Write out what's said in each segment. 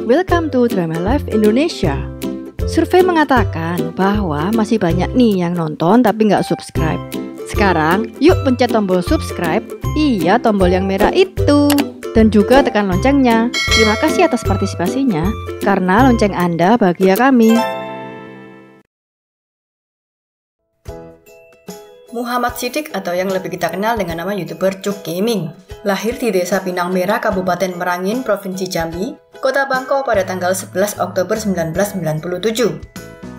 Welcome to Drama Life Indonesia. Survei mengatakan bahwa masih banyak nih yang nonton tapi nggak subscribe. Sekarang, yuk pencet tombol subscribe, iya tombol yang merah itu. Dan juga tekan loncengnya. Terima kasih atas partisipasinya, karena lonceng Anda bahagia kami. Muhammad Siddiq atau yang lebih kita kenal dengan nama YouTuber Cuk Gaming, lahir di Desa Pinang Merah, Kabupaten Merangin, Provinsi Jambi, Kota Bangko pada tanggal 11 Oktober 1997.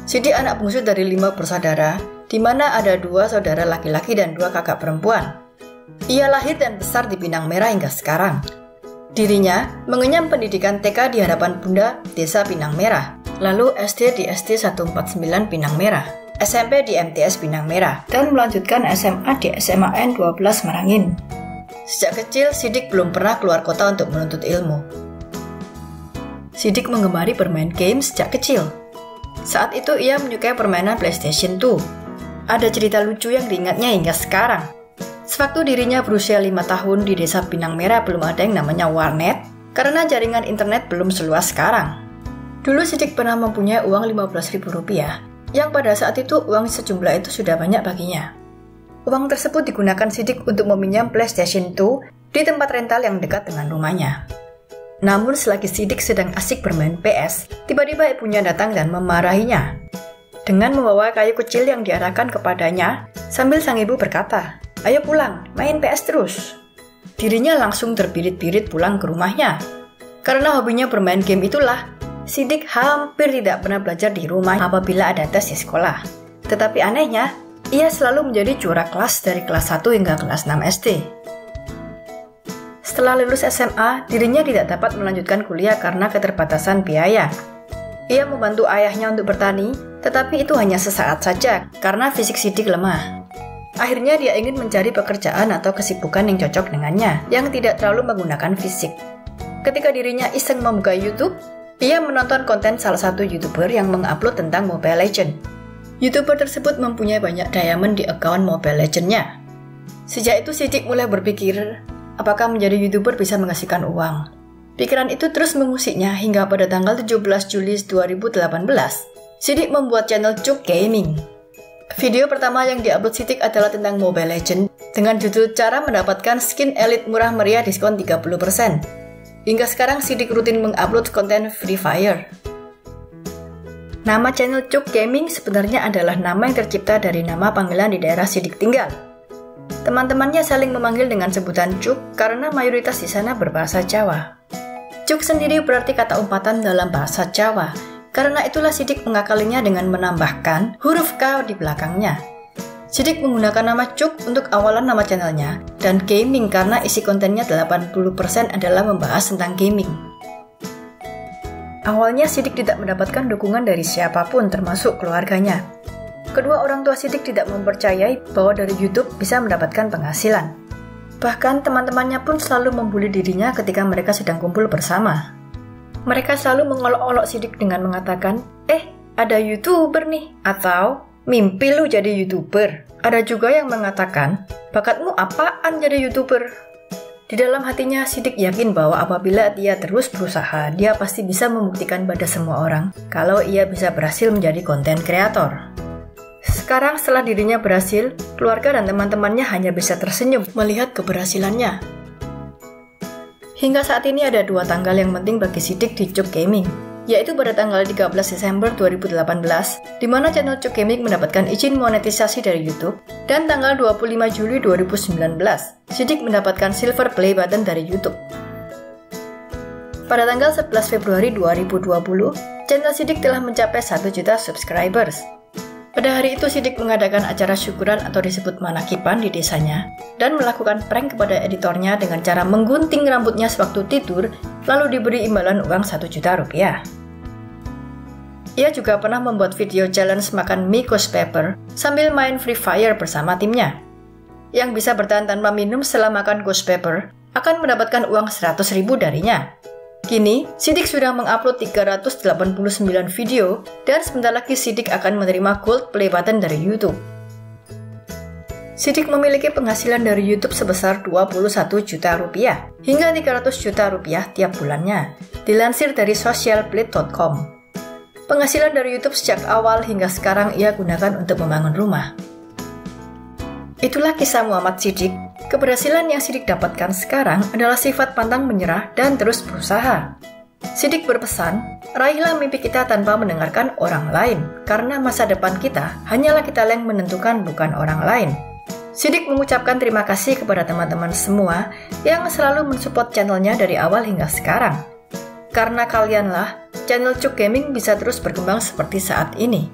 Siddiq anak bungsu dari 5 bersaudara, di mana ada 2 saudara laki-laki dan 2 kakak perempuan. Ia lahir dan besar di Pinang Merah hingga sekarang. Dirinya mengenyam pendidikan TK di hadapan Bunda Desa Pinang Merah, lalu SD di SD 149 Pinang Merah, SMP di MTS Pinang Merah, dan melanjutkan SMA di SMAN 12 Merangin. Sejak kecil, Siddiq belum pernah keluar kota untuk menuntut ilmu. Siddiq menggemari bermain game sejak kecil. Saat itu ia menyukai permainan PlayStation 2. Ada cerita lucu yang diingatnya hingga sekarang. Sewaktu dirinya berusia 5 tahun di Desa Pinang Merah belum ada yang namanya warnet, karena jaringan internet belum seluas sekarang. Dulu Siddiq pernah mempunyai uang Rp15.000, yang pada saat itu uang sejumlah itu sudah banyak baginya. Uang tersebut digunakan Siddiq untuk meminjam PlayStation 2 di tempat rental yang dekat dengan rumahnya. Namun selagi Siddiq sedang asik bermain PS, tiba-tiba ibunya datang dan memarahinya dengan membawa kayu kecil yang diarahkan kepadanya, sambil sang ibu berkata, "Ayo pulang, main PS terus." Dirinya langsung terbirit-birit pulang ke rumahnya. Karena hobinya bermain game itulah, Siddiq hampir tidak pernah belajar di rumah apabila ada tes di sekolah. Tetapi anehnya, ia selalu menjadi juara kelas dari kelas 1 hingga kelas 6 SD. Setelah lulus SMA, dirinya tidak dapat melanjutkan kuliah karena keterbatasan biaya. Ia membantu ayahnya untuk bertani, tetapi itu hanya sesaat saja karena fisik Siddiq lemah. Akhirnya dia ingin mencari pekerjaan atau kesibukan yang cocok dengannya, yang tidak terlalu menggunakan fisik. Ketika dirinya iseng membuka YouTube, ia menonton konten salah satu YouTuber yang mengupload tentang Mobile Legends. YouTuber tersebut mempunyai banyak diamond di akun Mobile Legends-nya. Sejak itu Siddiq mulai berpikir, apakah menjadi YouTuber bisa menghasilkan uang? Pikiran itu terus mengusiknya hingga pada tanggal 17 Juli 2018, Siddiq membuat channel Cuk Gaming. Video pertama yang diupload Siddiq adalah tentang Mobile Legends dengan judul cara mendapatkan skin elite murah meriah diskon 30%. Hingga sekarang Siddiq rutin mengupload konten Free Fire. Nama channel Cuk Gaming sebenarnya adalah nama yang tercipta dari nama panggilan di daerah Siddiq tinggal. Teman-temannya saling memanggil dengan sebutan Cuk karena mayoritas di sana berbahasa Jawa. Cuk sendiri berarti kata umpatan dalam bahasa Jawa. Karena itulah Siddiq mengakalinya dengan menambahkan huruf K di belakangnya. Siddiq menggunakan nama Cuk untuk awalan nama channelnya, dan gaming karena isi kontennya 80% adalah membahas tentang gaming. Awalnya Siddiq tidak mendapatkan dukungan dari siapapun termasuk keluarganya. Kedua orang tua Siddiq tidak mempercayai bahwa dari YouTube bisa mendapatkan penghasilan. Bahkan teman-temannya pun selalu membuli dirinya ketika mereka sedang kumpul bersama. Mereka selalu mengolok-olok Siddiq dengan mengatakan, ada YouTuber nih, atau mimpi lu jadi YouTuber. Ada juga yang mengatakan, bakatmu apaan jadi YouTuber? Di dalam hatinya Siddiq yakin bahwa apabila dia terus berusaha, dia pasti bisa membuktikan pada semua orang kalau ia bisa berhasil menjadi konten kreator. Sekarang setelah dirinya berhasil, keluarga dan teman-temannya hanya bisa tersenyum melihat keberhasilannya. Hingga saat ini ada 2 tanggal yang penting bagi Siddiq di Cuk Gaming, yaitu pada tanggal 13 Desember 2018, di mana channel Cuk Gaming mendapatkan izin monetisasi dari YouTube, dan tanggal 25 Juli 2019, Siddiq mendapatkan Silver Play Button dari YouTube. Pada tanggal 11 Februari 2020, channel Siddiq telah mencapai 1 juta subscribers. Pada hari itu Siddiq mengadakan acara syukuran atau disebut manakiban di desanya, dan melakukan prank kepada editornya dengan cara menggunting rambutnya sewaktu tidur, lalu diberi imbalan uang 1 juta rupiah. Ia juga pernah membuat video challenge makan mie ghost pepper sambil main Free Fire bersama timnya. Yang bisa bertahan tanpa minum setelah makan ghost pepper akan mendapatkan uang 100.000 darinya. Kini, Siddiq sudah mengupload 389 video dan sebentar lagi Siddiq akan menerima Gold Play Button dari YouTube. Siddiq memiliki penghasilan dari YouTube sebesar 21 juta rupiah hingga 300 juta rupiah tiap bulannya. Dilansir dari socialblade.com. Penghasilan dari YouTube sejak awal hingga sekarang ia gunakan untuk membangun rumah. Itulah kisah Muhammad Siddiq. Keberhasilan yang Siddiq dapatkan sekarang adalah sifat pantang menyerah dan terus berusaha. Siddiq berpesan, raihlah mimpi kita tanpa mendengarkan orang lain, karena masa depan kita hanyalah kita yang menentukan, bukan orang lain. Siddiq mengucapkan terima kasih kepada teman-teman semua yang selalu mensupport channelnya dari awal hingga sekarang. Karena kalianlah, channel Cuk Gaming bisa terus berkembang seperti saat ini.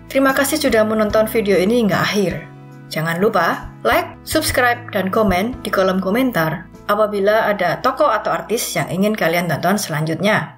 Terima kasih sudah menonton video ini hingga akhir. Jangan lupa like, subscribe, dan komen di kolom komentar apabila ada tokoh atau artis yang ingin kalian tonton selanjutnya.